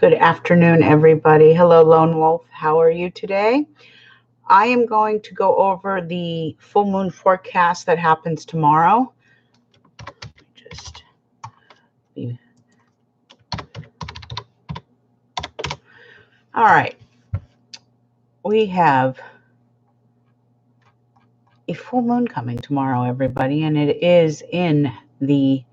Good afternoon, everybody. Hello, Lone Wolf. How are you today? I am going to go over the full moon forecast that happens tomorrow. Just be... All right. We have a full moon coming tomorrow, everybody, and it is in the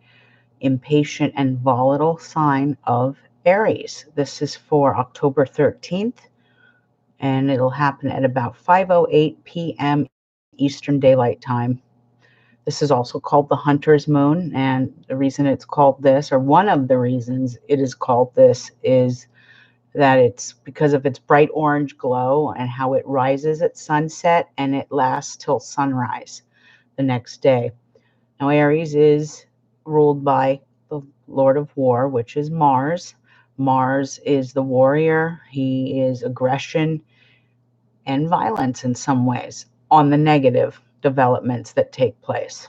impatient and volatile sign of Aries. This is for October 13th, and it'll happen at about 5:08 p.m. Eastern Daylight Time. This is also called the Hunter's Moon, and the reason it's called this, or one of the reasons it is called this, is that it's because of its bright orange glow and how it rises at sunset and it lasts till sunrise the next day. Now, Aries is ruled by the Lord of War, which is Mars. Mars is the warrior. He is aggression and violence in some ways on the negative developments that take place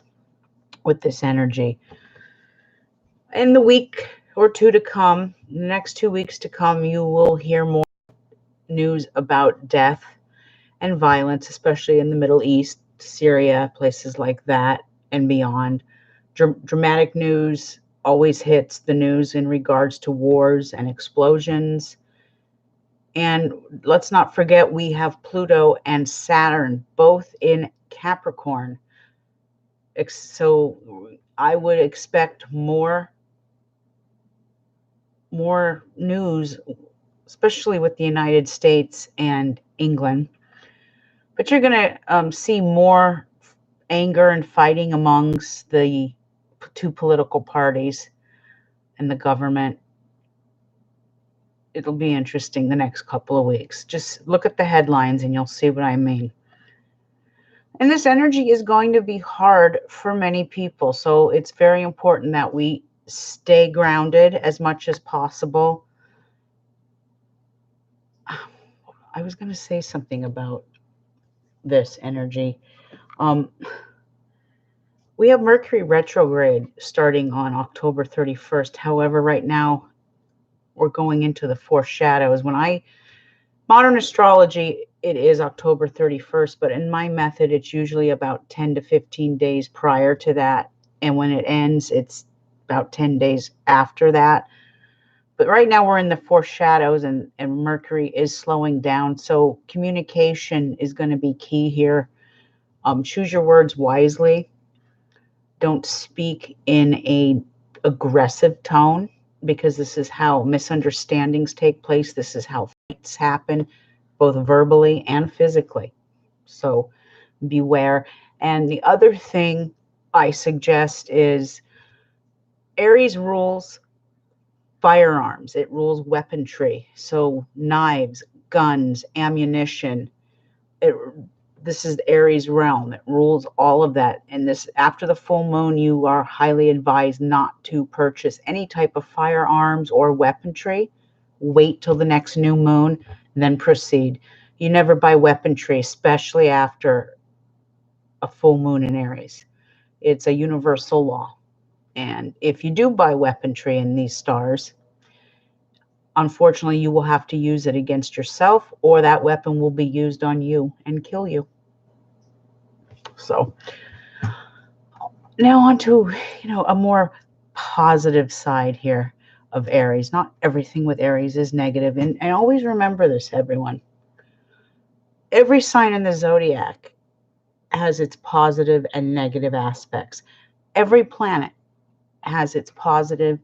with this energy. In the week or two to come, the next 2 weeks to come, you will hear more news about death and violence, especially in the Middle East, Syria, places like that and beyond. Dramatic news always hits the news in regards to wars and explosions. And let's not forget, we have Pluto and Saturn both in Capricorn. So I would expect more news, especially with the United States and England. But you're going to see more anger and fighting amongst the two political parties and the government. It'll be interesting the next couple of weeks. Just look at the headlines and you'll see what I mean. And this energy is going to be hard for many people. So it's very important that we stay grounded as much as possible. I was going to say something about this energy. We have Mercury retrograde starting on October 31st. However, right now we're going into the fourth shadows. Modern astrology, it is October 31st, but in my method, it's usually about 10 to 15 days prior to that. And when it ends, it's about 10 days after that. But right now we're in the fourth shadows and Mercury is slowing down. So communication is going to be key here. Choose your words wisely. Don't speak in an aggressive tone, because this is how misunderstandings take place. This is how fights happen, both verbally and physically. So beware. And the other thing I suggest is Aries rules firearms. It rules weaponry. So knives, guns, ammunition. This is the Aries realm. It rules all of that. And this, after the full moon, you are highly advised not to purchase any type of firearms or weaponry. Wait till the next new moon, then proceed. You never buy weaponry, especially after a full moon in Aries. It's a universal law. And if you do buy weaponry in these stars, unfortunately, you will have to use it against yourself, or that weapon will be used on you and kill you. So now on to, a more positive side here of Aries. Not everything with Aries is negative. And always remember this, everyone. Every sign in the zodiac has its positive and negative aspects. Every planet has its positive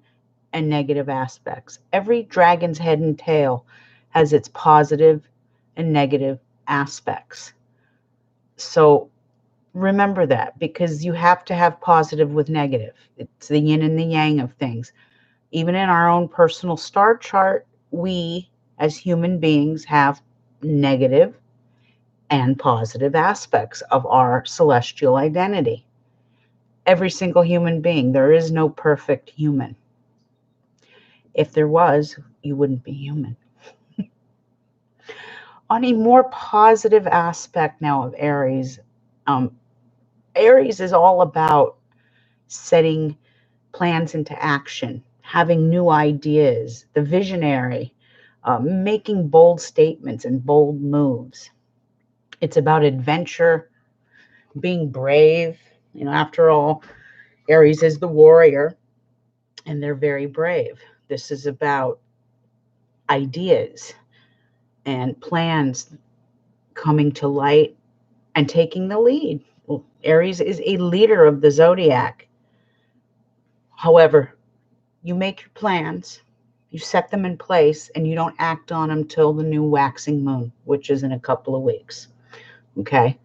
and negative aspects. Every dragon's head and tail has its positive and negative aspects. So remember that, because you have to have positive with negative. It's the yin and the yang of things. Even in our own personal star chart, we as human beings have negative and positive aspects of our celestial identity. Every single human being. There is no perfect human. If there was, you wouldn't be human. On a more positive aspect now of Aries, Aries is all about setting plans into action, having new ideas, the visionary, making bold statements and bold moves. It's about adventure, being brave. After all, Aries is the warrior, and they're very brave. This is about ideas and plans coming to light and taking the lead. Well, Aries is a leader of the zodiac. However, you make your plans, you set them in place, and you don't act on them till the new waxing moon, which is in a couple of weeks. Okay?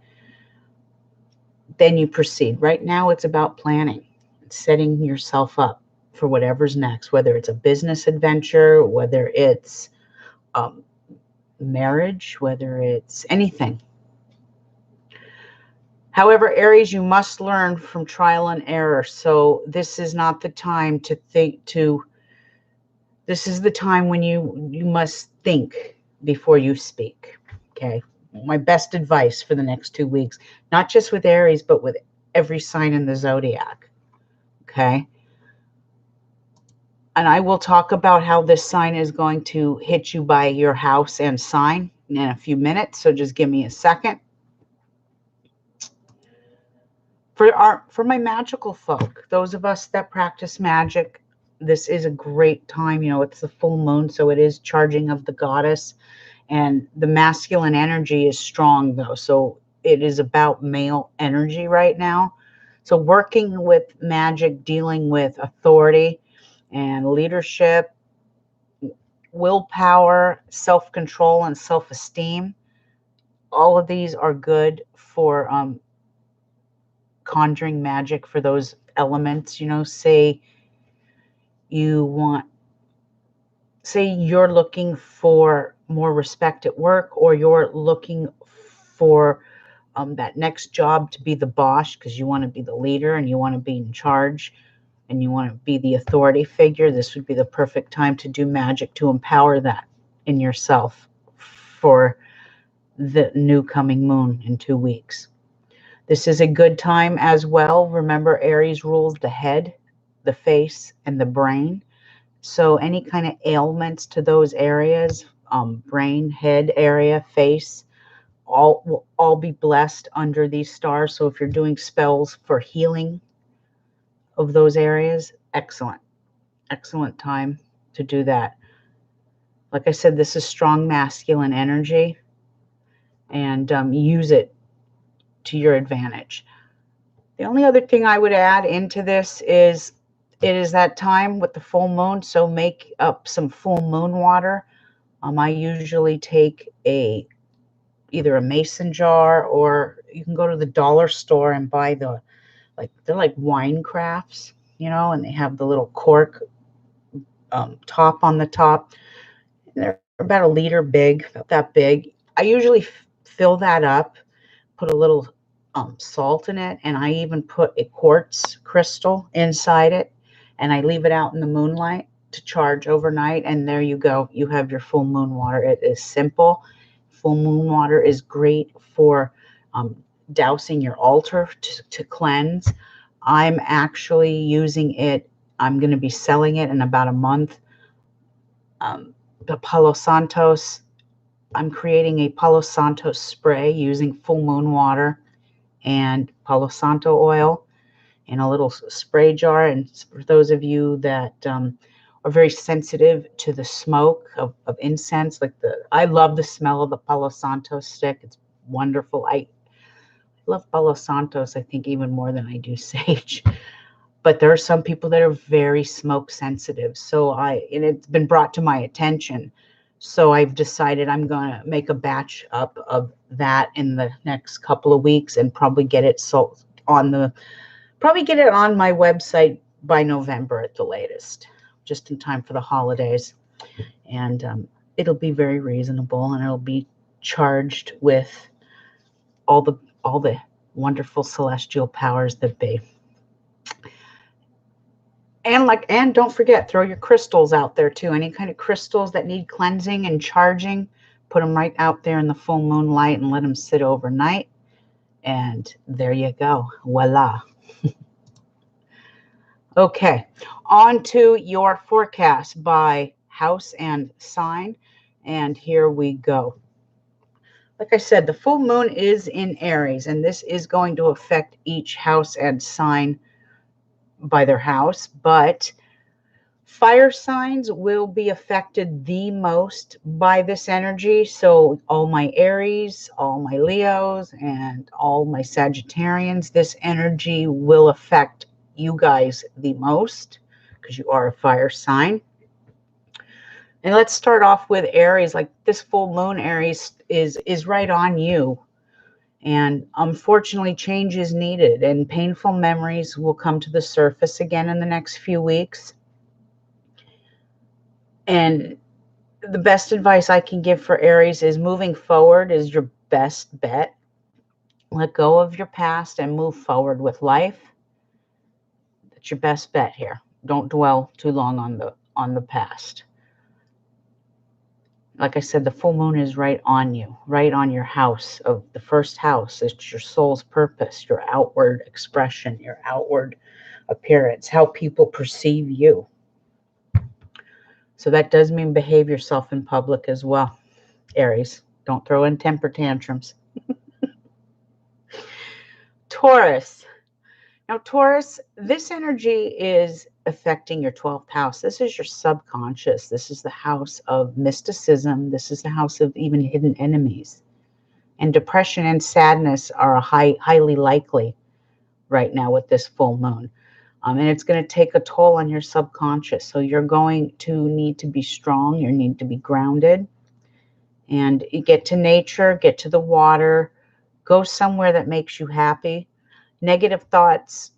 Then you proceed. Right now, it's about planning, setting yourself up for whatever's next, whether it's a business adventure, whether it's marriage, whether it's anything. However, Aries, you must learn from trial and error. So this is not the time to this is the time when you must think before you speak. Okay. My best advice for the next 2 weeks, not just with Aries, but with every sign in the zodiac. Okay. And I will talk about how this sign is going to hit you by your house and sign in a few minutes. So just give me a second. For my magical folk, those of us that practice magic, this is a great time. It's the full moon, so it is charging of the goddess, and the masculine energy is strong though. So it is about male energy right now. So working with magic, dealing with authority and leadership, willpower, self-control, and self-esteem, all of these are good for conjuring magic for those elements. Say you're looking for more respect at work, or you're looking for that next job to be the boss because you want to be the leader and you want to be in charge and you want to be the authority figure. This would be the perfect time to do magic to empower that in yourself for the new coming moon in 2 weeks. This is a good time as well. Remember, Aries rules the head, the face, and the brain. So any kind of ailments to those areas, brain, head area, face, will all be blessed under these stars. So if you're doing spells for healing of those areas, excellent time to do that. Like I said, this is strong masculine energy, and use it to your advantage. The only other thing I would add into this is it is that time with the full moon, so make up some full moon water. I usually take either a mason jar, or you can go to the dollar store and buy they're like wine crafts, and they have the little cork top on the top. And they're about a liter big, about that big. I usually fill that up, put a little salt in it, and I even put a quartz crystal inside it, and I leave it out in the moonlight to charge overnight, and there you go. You have your full moon water. It is simple. Full moon water is great for dousing your altar to cleanse. I'm actually using it. I'm going to be selling it in about a month. The Palo Santos, I'm creating a Palo Santos spray using full moon water and Palo Santo oil in a little spray jar. And for those of you that are very sensitive to the smoke of incense, I love the smell of the Palo Santo stick. It's wonderful. I love Palo Santos, I think, even more than I do sage. But there are some people that are very smoke sensitive. And it's been brought to my attention. So I've decided I'm going to make a batch up of that in the next couple of weeks and probably get it sold probably get it on my website by November at the latest, just in time for the holidays. And it'll be very reasonable, and it'll be charged with all the wonderful celestial powers that be. And don't forget, throw your crystals out there too. Any kind of crystals that need cleansing and charging, put them right out there in the full moonlight and let them sit overnight. And there you go. Voila. Okay, on to your forecast by house and sign. And here we go. Like I said, the full moon is in Aries, and this is going to affect each house and sign by their house, but fire signs will be affected the most by this energy. So all my Aries, all my Leos, and all my Sagittarians, this energy will affect you guys the most because you are a fire sign. And let's start off with Aries. Like this full moon, Aries is right on you. And unfortunately, change is needed, and painful memories will come to the surface again in the next few weeks. And the best advice I can give for Aries is moving forward is your best bet. Let go of your past and move forward with life. That's your best bet here. Don't dwell too long on the past. Like I said, the full moon is right on you, right on your house of the first house. It's your soul's purpose, your outward expression, your outward appearance, how people perceive you. So that does mean behave yourself in public as well, Aries. Don't throw in temper tantrums. Taurus. Now, Taurus, this energy is affecting your 12th house. This is your subconscious. This is the house of mysticism. This is the house of even hidden enemies. And depression and sadness are highly likely right now with this full moon. And it's going to take a toll on your subconscious. So you're going to need to be strong. You need to be grounded. And you get to nature, get to the water, go somewhere that makes you happy. Negative thoughts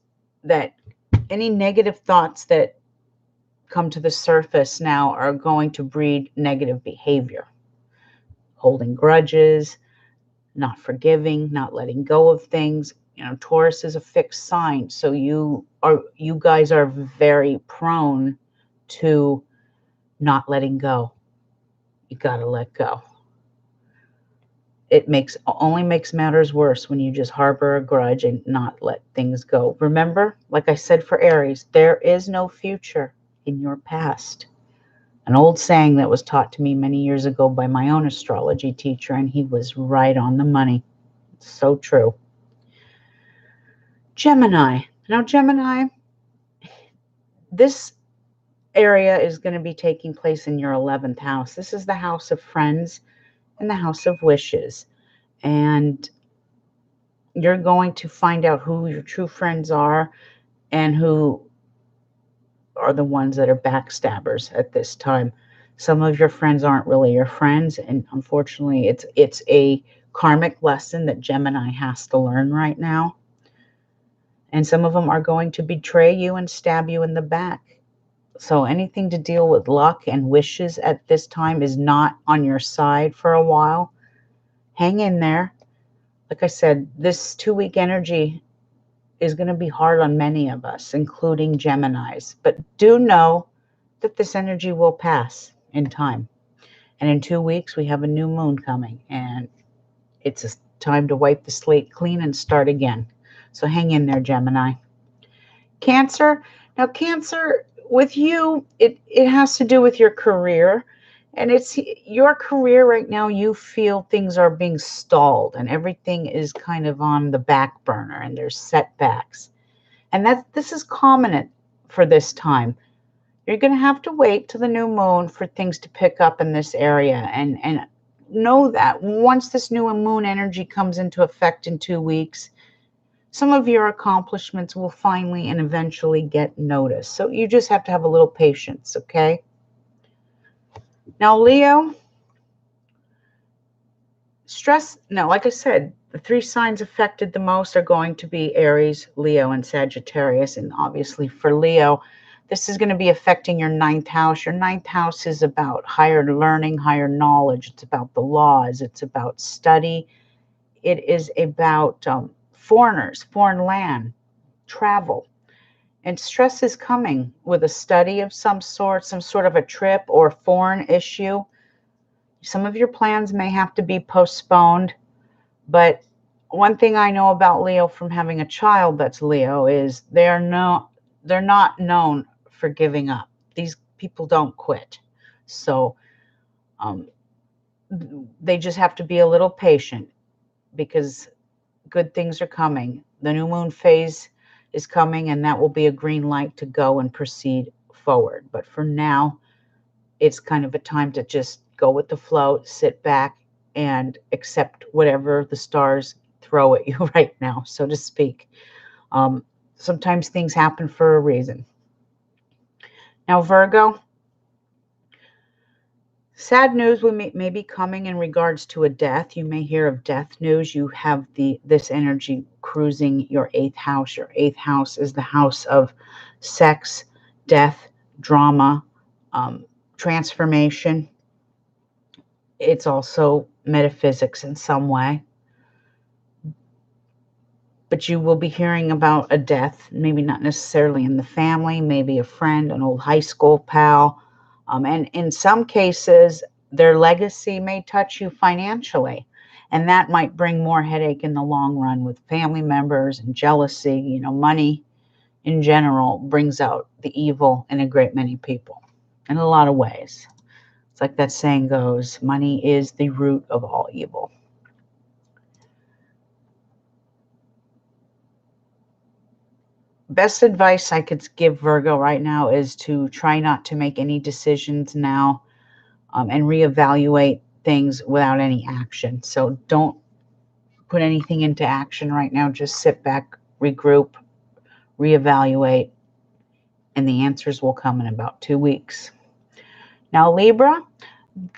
any negative thoughts that come to the surface now are going to breed negative behavior. Holding grudges, not forgiving, not letting go of things. You know, Taurus is a fixed sign, so you guys are very prone to not letting go. You got to let go. It only makes matters worse when you just harbor a grudge and not let things go. Remember, like I said for Aries, there is no future in your past. An old saying that was taught to me many years ago by my own astrology teacher, and he was right on the money. It's so true. Gemini. Now, Gemini, this area is going to be taking place in your 11th house. This is the house of friends and the house of wishes. And you're going to find out who your true friends are and who are the ones that are backstabbers at this time. Some of your friends aren't really your friends, and unfortunately, it's a karmic lesson that Gemini has to learn right now. And some of them are going to betray you and stab you in the back. So anything to deal with luck and wishes at this time is not on your side for a while. Hang in there. Like I said, this 2-week energy is going to be hard on many of us, including Geminis. But do know that this energy will pass in time. And in 2 weeks, we have a new moon coming. And it's a time to wipe the slate clean and start again. So hang in there, Gemini. Cancer. Now, Cancer, with you, it has to do with your career. And it's your career right now, you feel things are being stalled and everything is kind of on the back burner and there's setbacks. And this is common for this time. You're going to have to wait till the new moon for things to pick up in this area. And know that once this new moon energy comes into effect in 2 weeks, some of your accomplishments will finally and eventually get noticed. So you just have to have a little patience, okay? Now, Leo, stress, no, like I said, the 3 signs affected the most are going to be Aries, Leo, and Sagittarius. And obviously for Leo, this is going to be affecting your 9th house. Your 9th house is about higher learning, higher knowledge. It's about the laws. It's about study. It is about foreigners, foreign land, travel. And stress is coming with a study of some sort of a trip or foreign issue. Some of your plans may have to be postponed, but one thing I know about Leo from having a child that's Leo is they're not known for giving up. These people don't quit. So They just have to be a little patient because good things are coming. The new moon phase is coming, and that will be a green light to go and proceed forward. But for now, it's kind of a time to just go with the flow, sit back, and accept whatever the stars throw at you right now, so to speak. Um, Sometimes things happen for a reason. Now, Virgo, sad news may be coming in regards to a death. You may hear of death news. You have this energy cruising your eighth house. Your eighth house is the house of sex, death, drama, transformation. It's also metaphysics in some way. But you will be hearing about a death, maybe not necessarily in the family, maybe a friend, an old high school pal. And in some cases, their legacy may touch you financially. And that might bring more headache in the long run with family members and jealousy. You know, money in general brings out the evil in a great many people in a lot of ways. It's like that saying goes, money is the root of all evil. Best advice I could give Virgo right now is to try not to make any decisions now, and reevaluate things without any action. So don't put anything into action right now. Just sit back, regroup, reevaluate, and the answers will come in about 2 weeks. Now, Libra,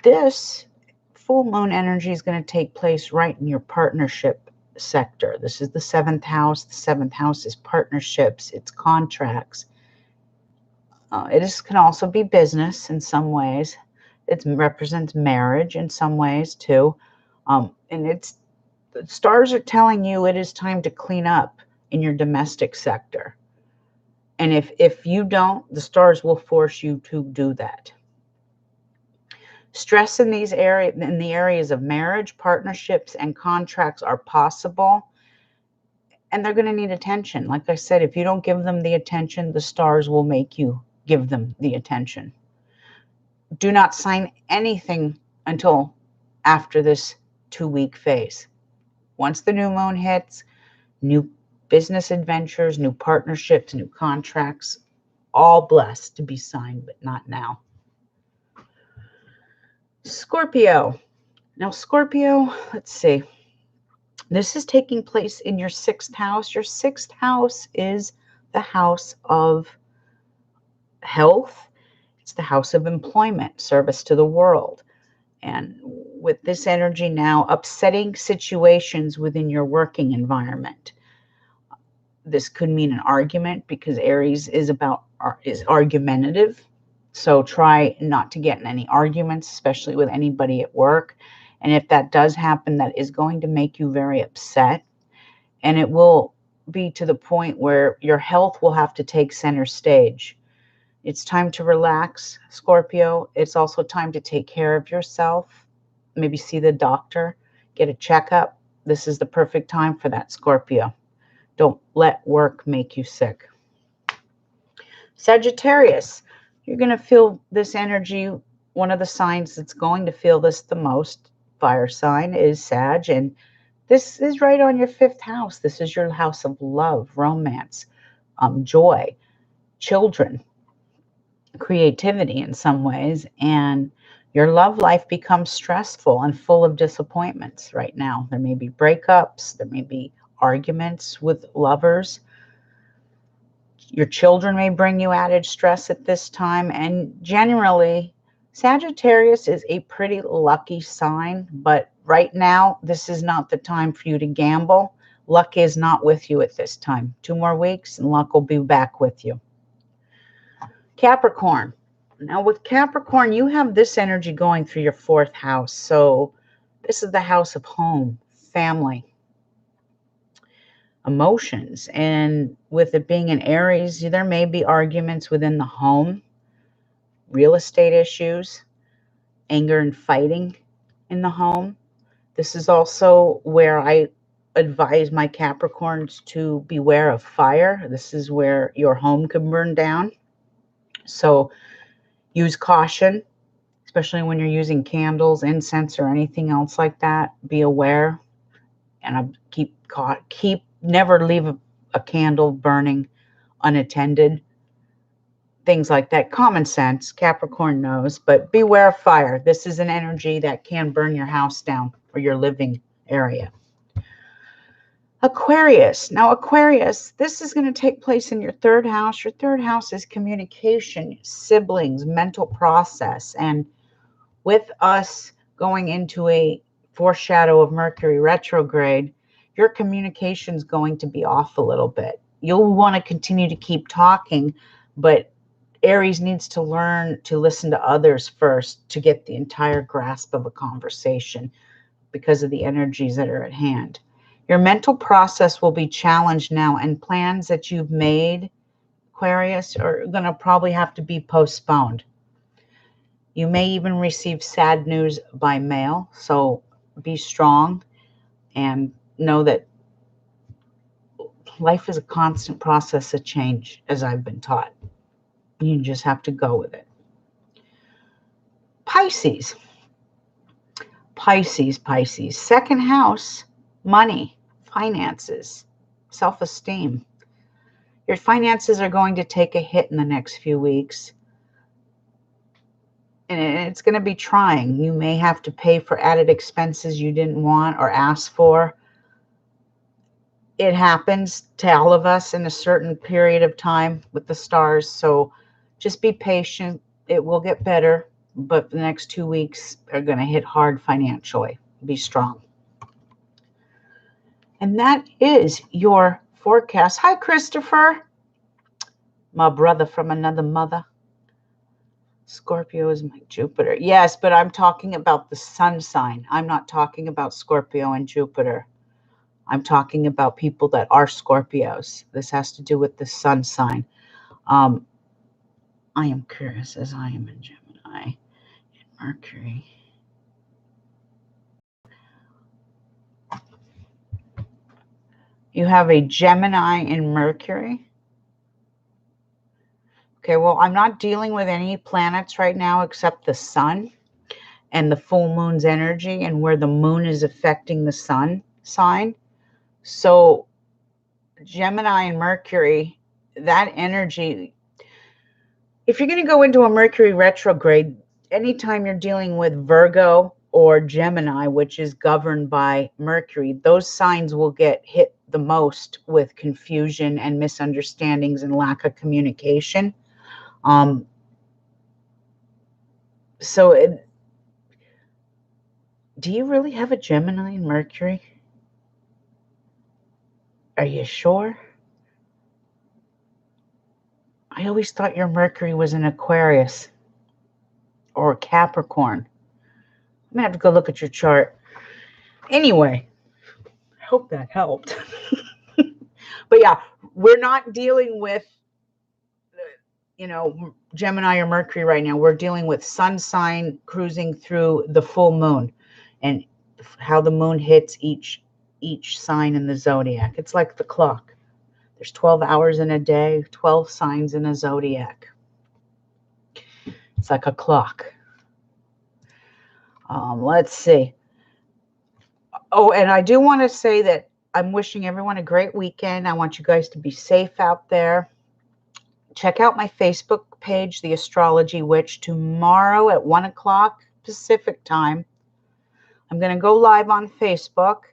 this full moon energy is going to take place right in your partnership sector. This is the seventh house. The seventh house is partnerships, it's contracts. Can also be business in some ways. It represents marriage in some ways too. And the stars are telling you it is time to clean up in your domestic sector. And if you don't, the stars will force you to do that. Stress in the areas of marriage, partnerships, and contracts are possible. And they're going to need attention. Like I said, if you don't give them the attention, the stars will make you give them the attention. Do not sign anything until after this 2-week phase. Once the new moon hits, new business adventures, new partnerships, new contracts, all blessed to be signed, but not now. Scorpio. Now, Scorpio, let's see. This is taking place in your sixth house. Your sixth house is the house of health. It's the house of employment, service to the world. And with this energy now, upsetting situations within your working environment. This could mean an argument because Aries is argumentative. So try not to get in any arguments, especially with anybody at work. And if that does happen, that is going to make you very upset. And it will be to the point where your health will have to take center stage. It's time to relax, Scorpio. It's also time to take care of yourself. Maybe see the doctor, get a checkup. This is the perfect time for that, Scorpio. Don't let work make you sick. Sagittarius, you're going to feel this energy. One of the signs that's going to feel this the most, fire sign, is Sag. And this is right on your fifth house. This is your house of love, romance, joy, children, creativity in some ways. And your love life becomes stressful and full of disappointments right now. There may be breakups. There may be arguments with lovers. Your children may bring you added stress at this time. And generally, Sagittarius is a pretty lucky sign. But right now, this is not the time for you to gamble. Luck is not with you at this time. 2 more weeks and luck will be back with you. Capricorn. Now with Capricorn, you have this energy going through your fourth house. So this is the house of home, family, emotions. And with it being an Aries, there may be arguments within the home, real estate issues, anger and fighting in the home. This is also where I advise my Capricorns to beware of fire. This is where your home can burn down. So use caution, especially when you're using candles, incense, or anything else like that. Be aware, and never leave a candle burning unattended. Things like that. Common sense, Capricorn knows, but beware of fire. This is an energy that can burn your house down or your living area. Aquarius. Now, Aquarius, this is going to take place in your third house. Your third house is communication, siblings, mental process. And with us going into a foreshadow of Mercury retrograde, your communication is going to be off a little bit. You'll want to continue to keep talking, but Aries needs to learn to listen to others first to get the entire grasp of a conversation because of the energies that are at hand. Your mental process will be challenged now, and plans that you've made, Aquarius, are going to probably have to be postponed. You may even receive sad news by mail, so be strong and know that life is a constant process of change, as I've been taught. You just have to go with it. Pisces. Pisces. Second house, money, finances, self-esteem. Your finances are going to take a hit in the next few weeks. And it's going to be trying. You may have to pay for added expenses you didn't want or ask for. It happens to all of us in a certain period of time with the stars. So just be patient. It will get better. But the next 2 weeks are going to hit hard financially. Be strong. And that is your forecast. Hi, Christopher. My brother from another mother. Scorpio is my Jupiter. Yes, but I'm talking about the sun sign. I'm not talking about Scorpio and Jupiter. I'm talking about people that are Scorpios. This has to do with the sun sign. I am curious as I am in Gemini and Mercury. You have a Gemini in Mercury. Okay, well, I'm not dealing with any planets right now except the sun and the full moon's energy and where the moon is affecting the sun sign. So Gemini and Mercury, that energy, if you're going to go into a Mercury retrograde, anytime you're dealing with Virgo or Gemini, which is governed by Mercury, those signs will get hit the most with confusion and misunderstandings and lack of communication. Do you really have a Gemini in Mercury? Are you sure? I always thought your Mercury was in Aquarius or Capricorn. I'm going to have to go look at your chart. Anyway, I hope that helped. But yeah, we're not dealing with, Gemini or Mercury right now. We're dealing with sun sign cruising through the full moon and how the moon hits each sign in the zodiac. It's like the clock. There's 12 hours in a day, 12 signs in a zodiac. It's like a clock. Let's see. Oh, and I do want to say that I'm wishing everyone a great weekend. I want you guys to be safe out there. Check out my Facebook page, The Astrology Witch, tomorrow at 1 o'clock Pacific time. I'm going to go live on Facebook,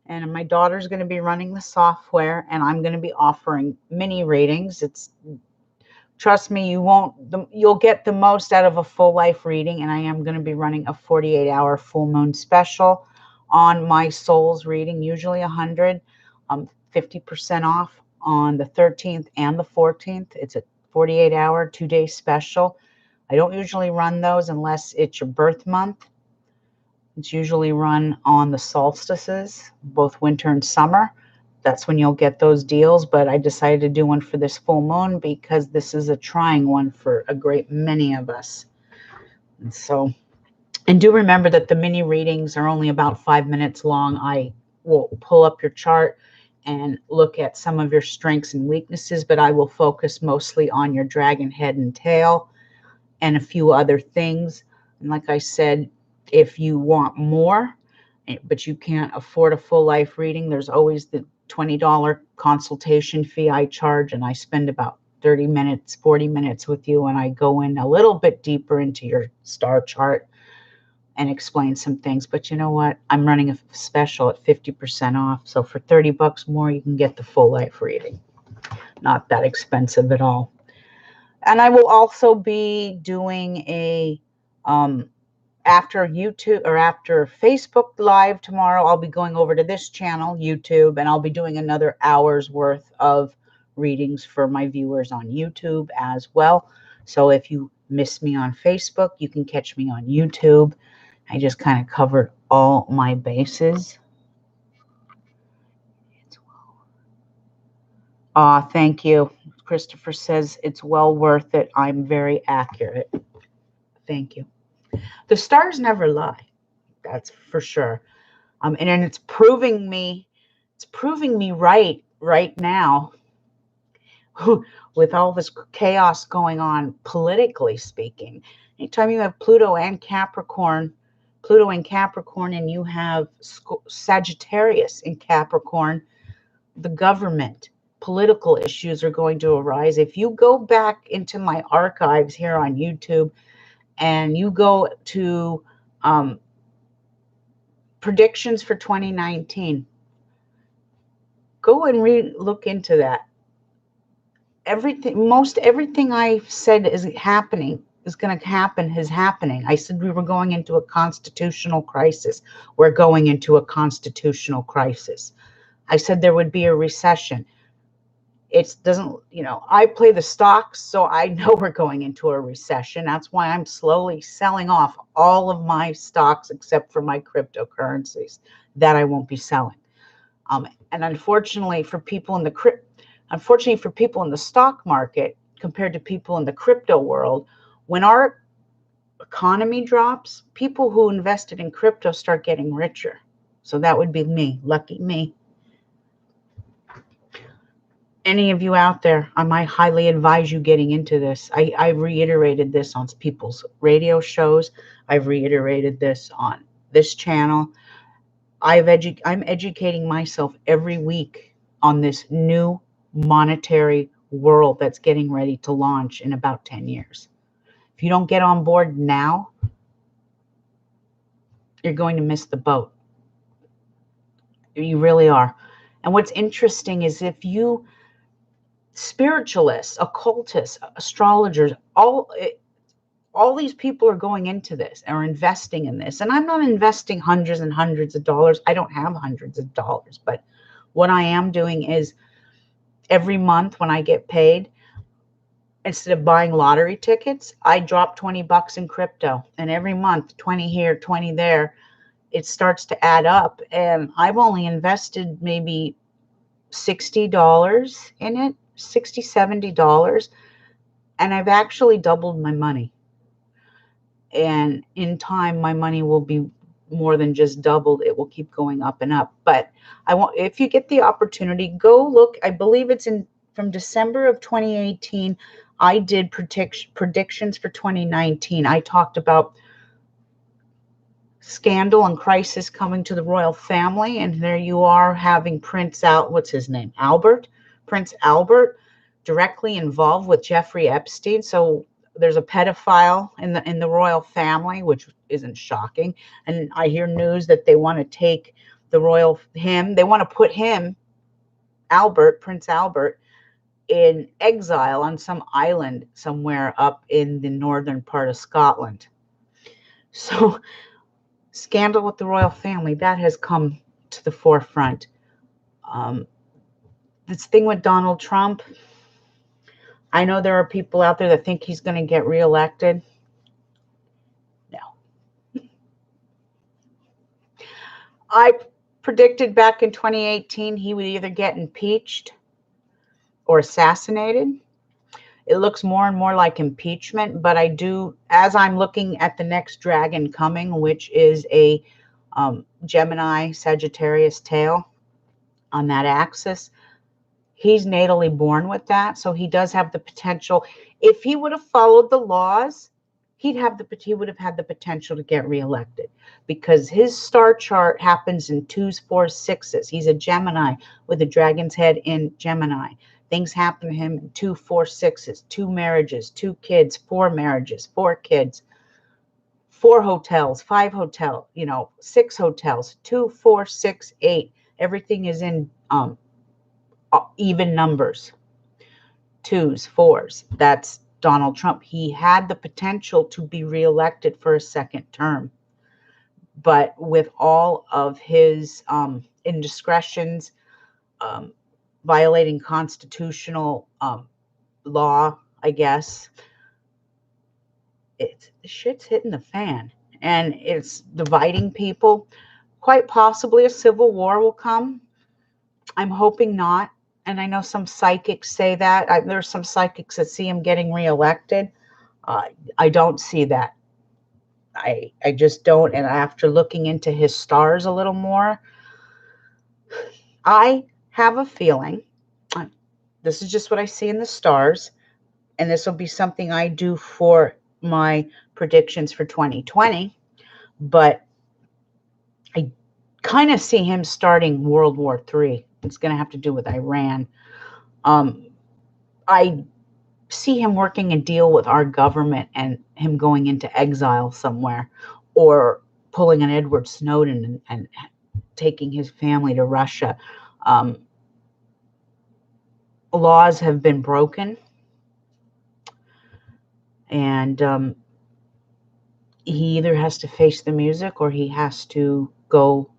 and my daughter's going to be running the software, and I'm going to be offering mini readings. Trust me, you'll get the most out of a full life reading, and I am going to be running a 48-hour full moon special on my soul's reading, usually 100, 50% off on the 13th and the 14th. It's a 48-hour, 2-day special. I don't usually run those unless it's your birth month. It's usually run on the solstices, both winter and summer. That's when you'll get those deals. But I decided to do one for this full moon because this is a trying one for a great many of us. And do remember that the mini readings are only about 5 minutes long. I will pull up your chart and look at some of your strengths and weaknesses, but I will focus mostly on your dragon head and tail and a few other things. And like I said, if you want more, but you can't afford a full life reading, there's always the $20 consultation fee I charge, and I spend about 30 minutes, 40 minutes with you, and I go in a little bit deeper into your star chart and explain some things. But you know what? I'm running a special at 50% off. So for 30 bucks more, you can get the full life reading. Not that expensive at all. And I will also be doing a after YouTube or after Facebook Live tomorrow, I'll be going over to this channel, YouTube, and I'll be doing another hour's worth of readings for my viewers on YouTube as well. So if you miss me on Facebook, you can catch me on YouTube. I just kind of covered all my bases. Thank you. Christopher says it's well worth it. I'm very accurate. Thank you. The stars never lie. That's for sure. And then it's proving me right now with all this chaos going on politically speaking. Anytime you have Pluto in Capricorn, and you have Sagittarius in Capricorn, the government, political issues are going to arise. If you go back into my archives here on YouTube and you go to predictions for 2019, go and look into that. Most everything I said is happening, is going to happen, is happening. I said we were going into a constitutional crisis. We're going into a constitutional crisis. I said there would be a recession. It doesn't, I play the stocks, so I know we're going into a recession. That's why I'm slowly selling off all of my stocks except for my cryptocurrencies that I won't be selling. And unfortunately for people in the stock market compared to people in the crypto world, when our economy drops, people who invested in crypto start getting richer. So that would be me. Lucky me. Any of you out there, I might highly advise you getting into this. I've reiterated this on people's radio shows. I've reiterated this on this channel. I'm educating myself every week on this new monetary world that's getting ready to launch in about 10 years. If you don't get on board now, you're going to miss the boat. You really are. And what's interesting is if you spiritualists, occultists, astrologers, all these people are going into this and are investing in this. And I'm not investing hundreds and hundreds of dollars. I don't have hundreds of dollars. But what I am doing is every month when I get paid, instead of buying lottery tickets, I drop 20 bucks in crypto. And every month, 20 here, 20 there, it starts to add up. And I've only invested maybe $60 in it, $60, $70. And I've actually doubled my money. And in time, my money will be more than just doubled. It will keep going up and up. But if you get the opportunity, go look. I believe it's from December of 2018. I did predictions for 2019. I talked about scandal and crisis coming to the royal family, and there you are having Prince Albert, directly involved with Jeffrey Epstein. So there's a pedophile in the royal family, which isn't shocking. And I hear news that they want to take they want to put him, Prince Albert, in exile on some island somewhere up in the northern part of Scotland. So scandal with the royal family, that has come to the forefront. This thing with Donald Trump, I know there are people out there that think he's going to get reelected. No. I predicted back in 2018 he would either get impeached or assassinated. It looks more and more like impeachment, but as I'm looking at the next dragon coming, which is a Gemini Sagittarius tail on that axis, he's natally born with that, so he does have the potential. If he would have followed the laws, he would have had the potential to get reelected, because his star chart happens in twos, fours, sixes. He's a Gemini with a dragon's head in Gemini. Things happen to him in 2, 4, 6s, 2 marriages, 2 kids, 4 marriages, 4 kids, 4 hotels, 5 hotels, 6 hotels, 2, 4, 6, 8. Everything is in even numbers, twos, fours. That's Donald Trump. He had the potential to be reelected for a second term, but with all of his indiscretions, violating constitutional law, I guess, shit's hitting the fan, and it's dividing people. Quite possibly a civil war will come. I'm hoping not. And I know some psychics say that. There's some psychics that see him getting reelected. I don't see that. I just don't. And after looking into his stars a little more, I have a feeling, this is just what I see in the stars, and this will be something I do for my predictions for 2020, but I kind of see him starting World War III. It's going to have to do with Iran. I see him working a deal with our government and him going into exile somewhere, or pulling an Edward Snowden and taking his family to Russia. Laws have been broken, and he either has to face the music or he has to go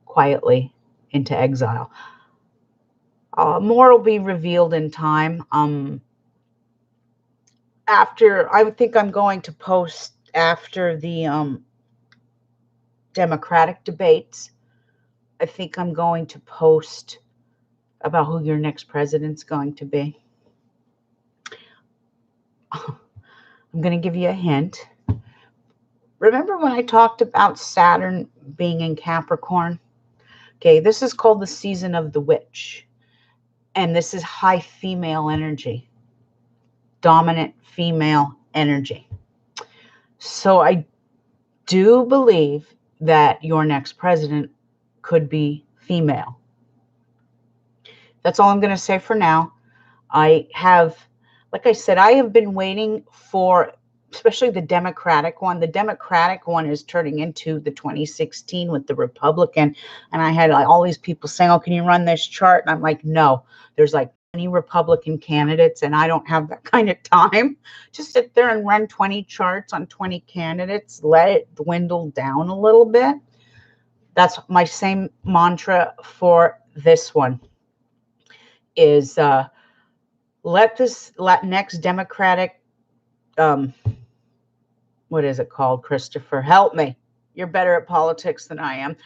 quietly into exile. More will be revealed in time. I think I'm going to post after the Democratic debates. I think I'm going to post about who your next president's going to be. I'm going to give you a hint. Remember when I talked about Saturn being in Capricorn? Okay, this is called the season of the witch. And this is high female energy, dominant female energy. So I do believe that your next president could be female. That's all I'm going to say for now. Like I said, I have been waiting for, especially the Democratic one. The Democratic one is turning into the 2016 with the Republican. And I had all these people saying, oh, can you run this chart? And I'm like, no, there's like 20 Republican candidates, and I don't have that kind of time. Just sit there and run 20 charts on 20 candidates. Let it dwindle down a little bit. That's my same mantra for this one, is let next Democratic, what is it called, Christopher? Help me. You're better at politics than I am.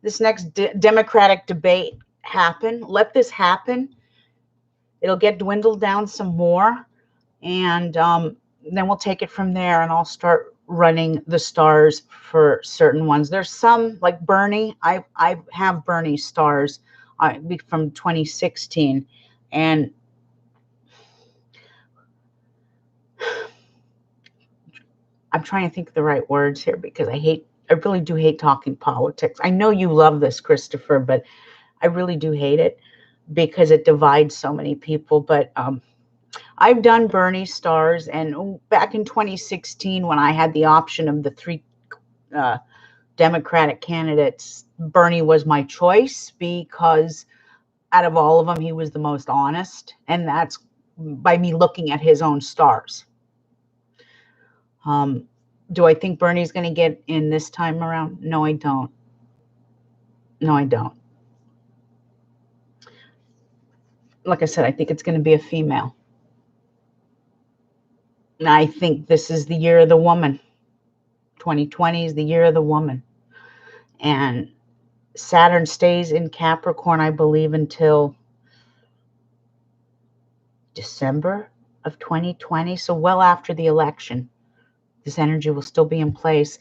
This next Democratic debate happen. Let this happen. It'll get dwindled down some more, and then we'll take it from there, and I'll start running the stars for certain ones. There's some, like Bernie. I have Bernie's stars from 2016, and I'm trying to think of the right words here, because I really do hate talking politics. I know you love this, Christopher, but I really do hate it because it divides so many people. But I've done Bernie stars, and back in 2016, when I had the option of the 3 Democratic candidates, Bernie was my choice, because out of all of them, he was the most honest, and that's by me looking at his own stars. Do I think Bernie's going to get in this time around? No, I don't. No, I don't. Like I said, I think it's going to be a female. And I think this is the year of the woman. 2020 is the year of the woman. And Saturn stays in Capricorn, I believe, until December of 2020. So well after the election, this energy will still be in place.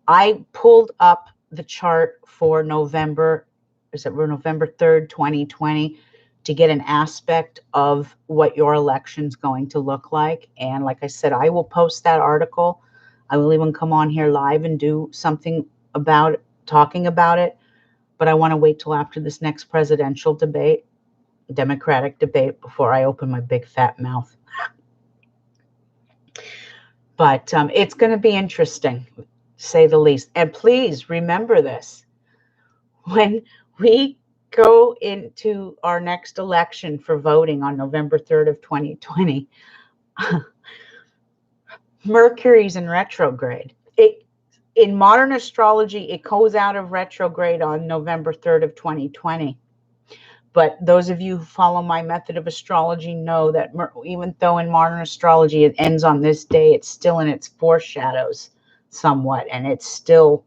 I pulled up the chart for November 3rd, 2020, to get an aspect of what your election's going to look like. And like I said, I will post that article I will even come on here live and do something about talking about it, but I want to wait till after this next presidential debate, Democratic debate, before I open my big fat mouth. But it's going to be interesting, to say the least. And please remember this. When we go into our next election for voting on November 3rd of 2020, Mercury's in retrograde. In modern astrology, it goes out of retrograde on November 3rd of 2020. But those of you who follow my method of astrology know that even though in modern astrology it ends on this day, it's still in its foreshadows somewhat, and it's still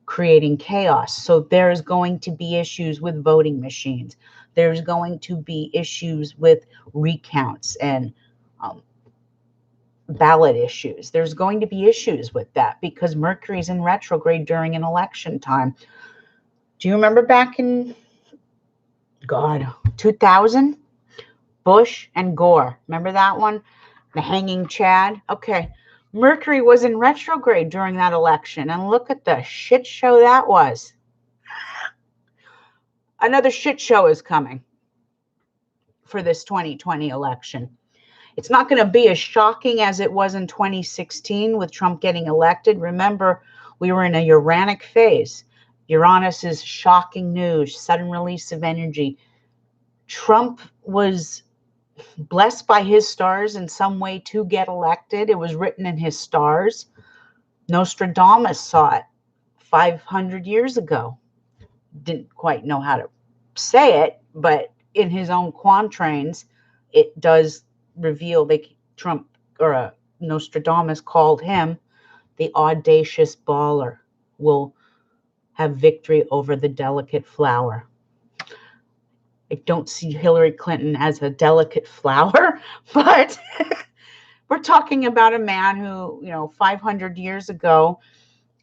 creating chaos. So there's going to be issues with voting machines. There's going to be issues with recounts and ballot issues. There's going to be issues with that because Mercury's in retrograde during an election time. Do you remember back in 2000? Bush and Gore. Remember that one? The hanging Chad? Okay. Mercury was in retrograde during that election, and look at the shit show that was. Another shit show is coming for this 2020 election. It's not going to be as shocking as it was in 2016 with Trump getting elected. Remember, we were in a Uranic phase. Uranus is shocking news, sudden release of energy. Trump was blessed by his stars in some way to get elected. It was written in his stars. Nostradamus saw it 500 years ago. Didn't quite know how to say it, but in his own quatrains, it does reveal Nostradamus called him the audacious baller, will have victory over the delicate flower. I don't see Hillary Clinton as a delicate flower, but we're talking about a man who, 500 years ago,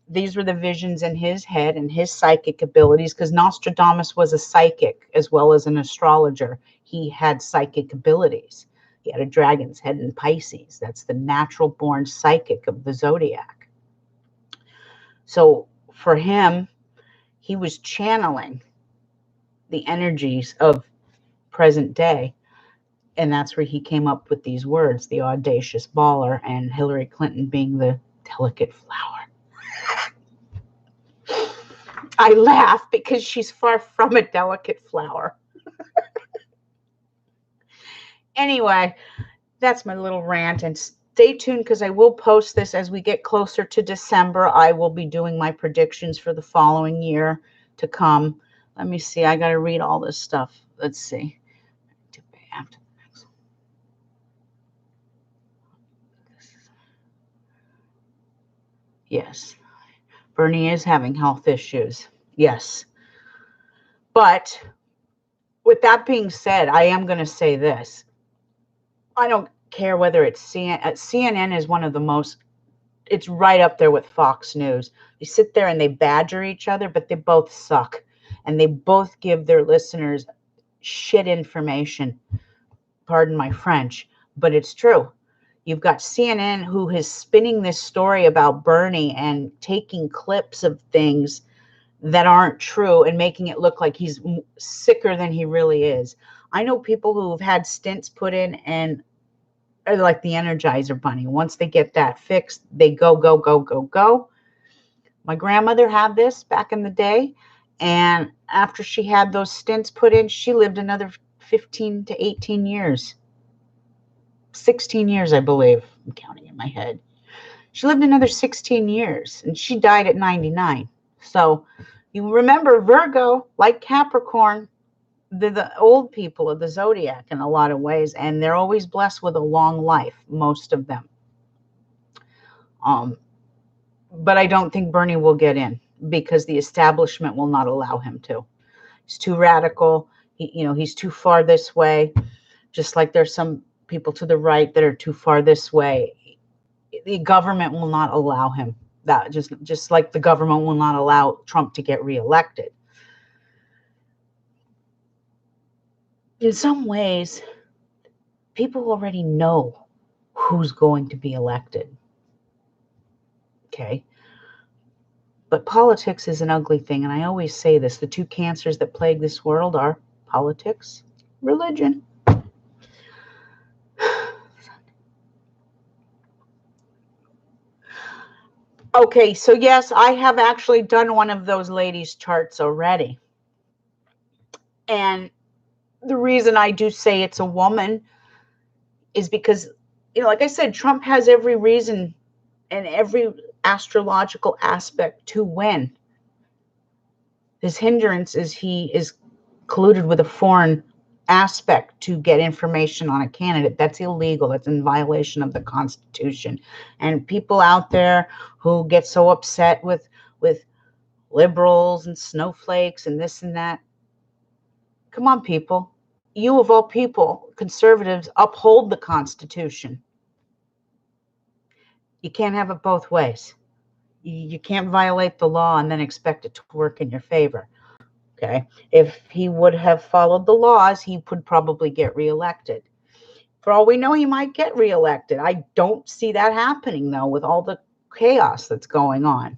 these were the visions in his head and his psychic abilities, because Nostradamus was a psychic as well as an astrologer. He had psychic abilities. He had a dragon's head in Pisces. That's the natural born psychic of the zodiac. So for him, he was channeling the energies of present day. And that's where he came up with these words, the audacious baller, and Hillary Clinton being the delicate flower. I laugh because she's far from a delicate flower. Anyway, that's my little rant, and stay tuned because I will post this as we get closer to December. I will be doing my predictions for the following year to come. Let me see. I got to read all this stuff. Let's see. Yes. Bernie is having health issues. Yes. But with that being said, I am going to say this. I don't care whether it's CNN is one of the most, it's right up there with Fox News. They sit there and they badger each other, but they both suck. And they both give their listeners shit information. Pardon my French, but it's true. You've got CNN who is spinning this story about Bernie and taking clips of things that aren't true and making it look like he's sicker than he really is. I know people who've had stints put in and are like the Energizer Bunny. Once they get that fixed, they go, go, go, go, go. My grandmother had this back in the day, and after she had those stints put in, she lived another 15 to 18 years. 16 years, I believe. I'm counting in my head. She lived another 16 years, and she died at 99. So you remember Virgo, like Capricorn, they're the old people of the zodiac in a lot of ways, and they're always blessed with a long life, most of them. But I don't think Bernie will get in because the establishment will not allow him to. He's too radical. He's too far this way, just like there's some people to the right that are too far this way. The government will not allow him. That just like the government will not allow Trump to get reelected. In some ways, people already know who's going to be elected. Okay. But politics is an ugly thing. And I always say this, the two cancers that plague this world are politics, religion. Okay, so yes, I have actually done one of those ladies' charts already. And the reason I do say it's a woman is because, like I said, Trump has every reason and every astrological aspect to win. His hindrance is he is colluded with a foreign aspect to get information on a candidate. That's illegal. That's in violation of the Constitution. And people out there who get so upset with liberals and snowflakes and this and that, come on, people. You of all people, conservatives, uphold the Constitution. You can't have it both ways. You can't violate the law and then expect it to work in your favor. Okay. If he would have followed the laws, he would probably get reelected. For all we know, he might get reelected. I don't see that happening, though, with all the chaos that's going on.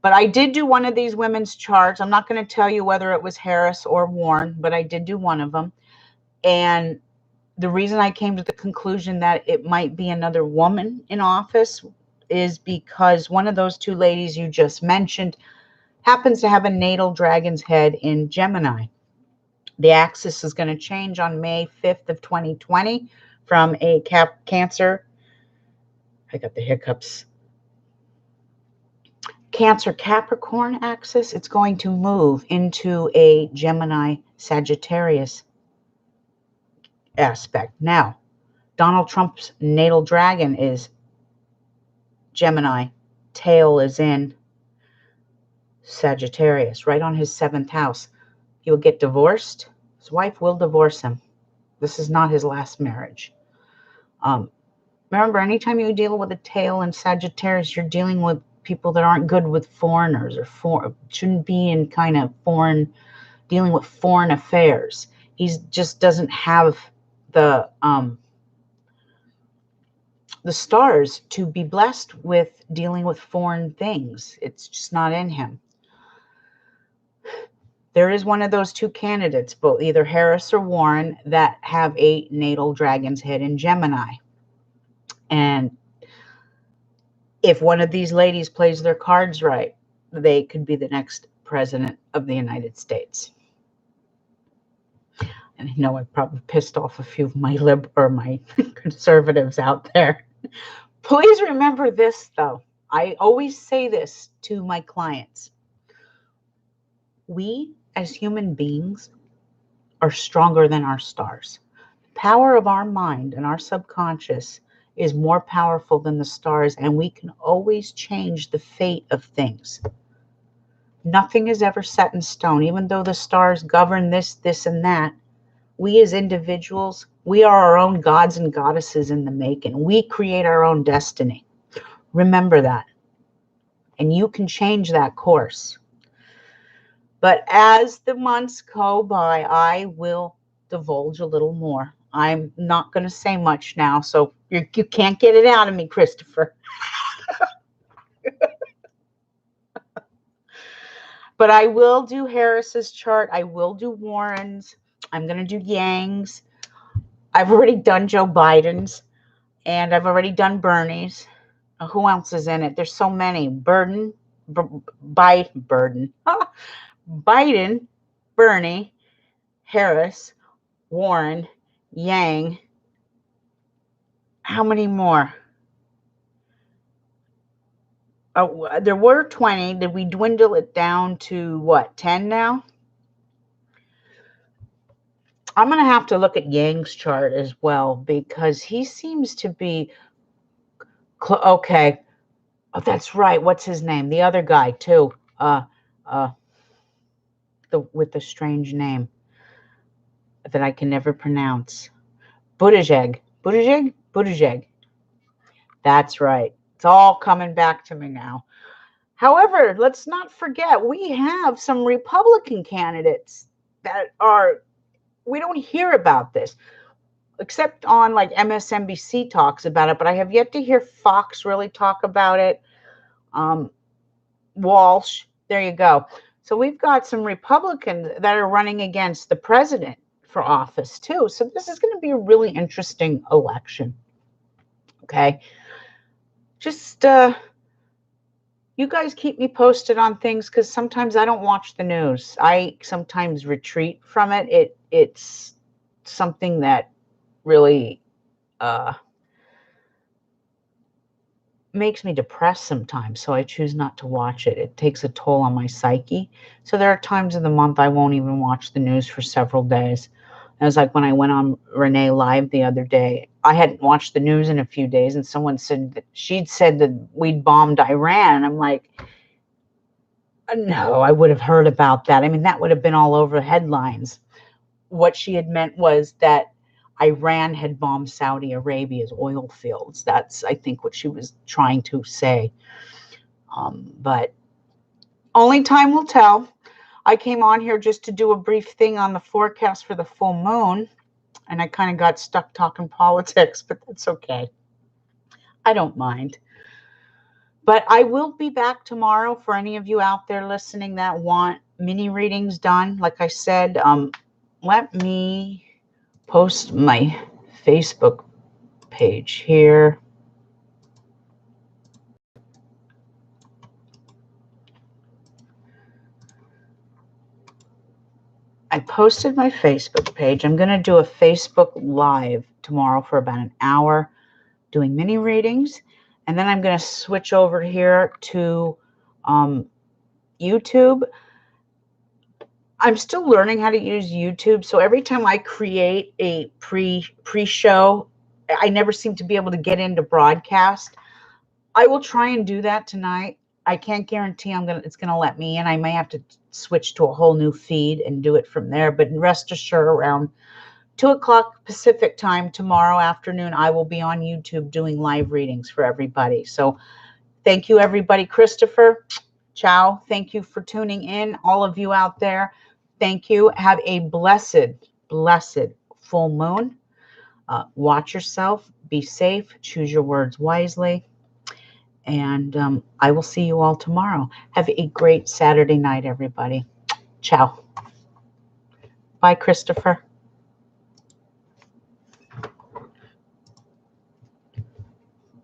But I did do one of these women's charts. I'm not going to tell you whether it was Harris or Warren, but I did do one of them. And the reason I came to the conclusion that it might be another woman in office is because one of those two ladies you just mentioned happens to have a natal dragon's head in Gemini. The axis is going to change on May 5th of 2020 from a Cancer. I got the hiccups. Cancer Capricorn axis. It's going to move into a Gemini Sagittarius aspect. Now, Donald Trump's natal dragon is Gemini. Tail is in Sagittarius, right on his 7th house. He will get divorced. His wife will divorce him. This is not his last marriage. Remember, anytime you deal with a tail in Sagittarius, you're dealing with people that aren't good with foreigners or shouldn't be in kind of dealing with foreign affairs. He just doesn't have the stars to be blessed with dealing with foreign things. It's just not in him. There is one of those two candidates, both either Harris or Warren, that have a natal dragon's head in Gemini. And if one of these ladies plays their cards right, they could be the next president of the United States. And I know I probably pissed off a few of my my conservatives out there. Please remember this, though. I always say this to my clients. We, as human beings, are stronger than our stars. The power of our mind and our subconscious is more powerful than the stars, and we can always change the fate of things. Nothing is ever set in stone. Even though the stars govern this, and that, we as individuals, we are our own gods and goddesses in the making. We create our own destiny. Remember that. And you can change that course. But as the months go by, I will divulge a little more. I'm not going to say much now, so you can't get it out of me, Christopher. But I will do Harris's chart. I will do Warren's. I'm going to do Yang's. I've already done Joe Biden's, and I've already done Bernie's. Who else is in it? There's so many. Biden, Bernie, Harris, Warren, Yang. How many more? There were 20. Did we dwindle it down to what, 10 now? I'm going to have to look at Yang's chart as well because he seems to be okay. Oh, that's right. What's his name? The other guy too. With the strange name that I can never pronounce. Buttigieg. That's right. It's all coming back to me now. However, let's not forget we have some Republican candidates that we don't hear about this, except on like MSNBC talks about it, but I have yet to hear Fox really talk about it. Walsh. There you go. So we've got some Republicans that are running against the president for office too. So this is going to be a really interesting election. Okay. Just you guys keep me posted on things, because sometimes I don't watch the news. I sometimes retreat from it. It's something that really makes me depressed sometimes, so I choose not to watch it. It takes a toll on my psyche. So there are times of the month I won't even watch the news for several days. It was like when I went on Renee Live the other day. I hadn't watched the news in a few days, and someone said that she'd said that we'd bombed Iran. I'm like, no, I would have heard about that. I mean, that would have been all over headlines. What she had meant was that Iran had bombed Saudi Arabia's oil fields. That's, I think, what she was trying to say. But only time will tell. I came on here just to do a brief thing on the forecast for the full moon, and I kind of got stuck talking politics, but that's okay. I don't mind. But I will be back tomorrow for any of you out there listening that want mini readings done. Like I said, let me post my Facebook page here. I posted my Facebook page. I'm going to do a Facebook Live tomorrow for about an hour doing mini readings. And then I'm going to switch over here to YouTube. I'm still learning how to use YouTube. So every time I create a pre-show, I never seem to be able to get into broadcast. I will try and do that tonight. I can't guarantee it's gonna let me in. I may have to switch to a whole new feed and do it from there. But rest assured, around 2 o'clock Pacific time tomorrow afternoon, I will be on YouTube doing live readings for everybody. So thank you, everybody. Christopher, ciao. Thank you for tuning in. All of you out there, thank you. Have a blessed, blessed full moon. Watch yourself. Be safe. Choose your words wisely. And I will see you all tomorrow. Have a great Saturday night, everybody. Ciao. Bye, Christopher.